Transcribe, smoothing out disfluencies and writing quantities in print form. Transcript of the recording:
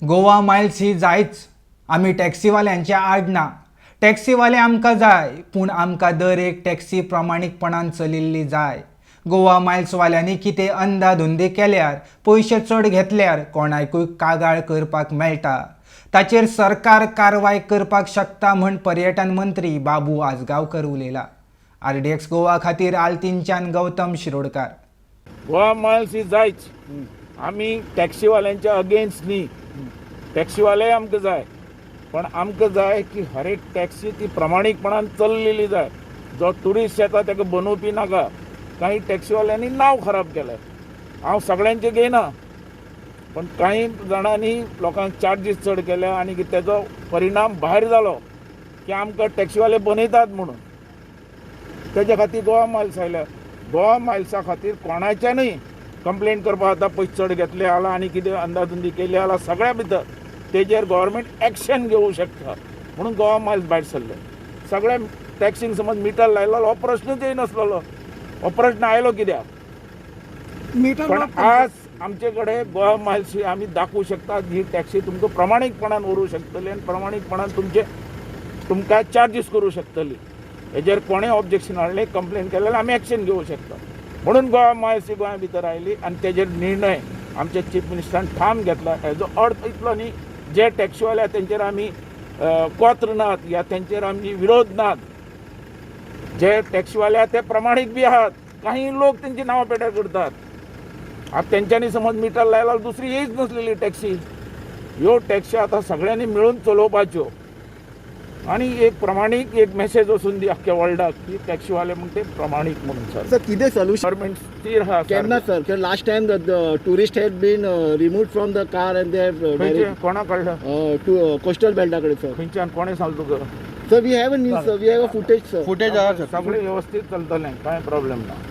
Goa Miles ही जायच आमी टॅक्सीवाल्यांच्या आड ना. टॅक्सीवाले आमकां जाय, पूण आमकां दर एक टॅक्सी प्रामाणीकपणान चलिल्ली जाय. गोवा मायल्सवाल्यांनी कितें अंदाधुंदी केल्यार, पयशे चड घेतल्यार कोणाकूय कागाळ करपाक मेळटा. ताचेर सरकार कारवाय करपाक शकता म्हण पर्यटन मंत्री बाबू आजगांवकर उलयला. RDX गोवा खातीर आल्तीनच्यान गौतम शिरोडकार. गोवा मायल्स ही जायच. आमी टॅक्सीवाल्यांच्या अगेन्स्ट न्ही. टॅक्सीवाले आमकां जाय, पण आमकां जाय की हर एक टॅक्सी ती प्रामाणीकपणान चललेली जाय. जो ट्युरिस्ट येता ताका बनोवपी नाका. काही टॅक्सीवाल्यांनी नांव खराब केलें. हांव सगळ्यांचे घेयना, पण काही जाणांनी लोकांक चार्जीस चड केल्या आनी तेजो परिणाम भायर जालो की आमकां टॅक्सीवाले बनयतात म्हणून. तेज्या खातीर गोवा मायल्स आयल्या. गोवा मायल्सा खातीर कोणाच्यानय कंप्लेंट करपाक जाता. पयशे चड घेतले जाला आनी कितें अंदाधुंदी केली जाला, सगळ्या भितर तेजेर गव्हर्मेंट एक्शन घेवंक शकता म्हणून गोवा मायल्स भायर सरले. सगळ्या टॅक्सींक समज मिटर लायलो हो प्रश्नच येयनासलो. हो प्रश्न आयलो कित्याक? पण आज आमचे कडेन गोवा मायल्स ही आमी दाखवू शकतात. ही टॅक्सी तुमकां प्रामाणीकपणान व्हरूंक शकतली आनी प्रामाणीकपणान तुमकां चार्जीस करूं शकतली. हेजेर कोणें ऑब्जेक्शन हाडलें, कंप्लेन केल्यार आमी एक्शन घेवंक शकता. म्हणून गोवा मायल्स ही गोंया भितर आयली आनी तेजेर निर्णय आमच्या चीफ मिनिस्टरान ठाम घेतला. हेजो अर्थ इतलो न्ही जे टॅक्सीवाले तेंचेर आमी कोत्र नात या तेंचेर आमी विरोध नात. जे टॅक्सीवाले ते प्रमाणीक बी आहात. काही लोक तेंची नांवां पेड्यार करतात. आता तेंच्यांनी समज मिटर लायल्यार दुसरी येयच नसलेली टॅक्सी. ह्यो टॅक्सी आतां सगळ्यांनी मेळून चलोवपाच्यो आनी एक प्रमाणीक एक मेसेज वचून दी आख्ख्या वर्ल्डाक की टॅक्सीवाले म्हणून ते प्रमाणीक म्हणून. सर कितें सोल्युशन गव्हर्मेंट स्थिर आहा. केन्ना sir last time tourist had been removed from the car and they कोणा कळलं? टू कोस्टल बेल्टा कडेन सर. खंयच्यान कोणें सांगलो तुका? Sir we have a news sir, we have a footage sir. Footage आहा. सगळें व्यवस्थीत चलतलें, कांय प्रॉब्लेम ना.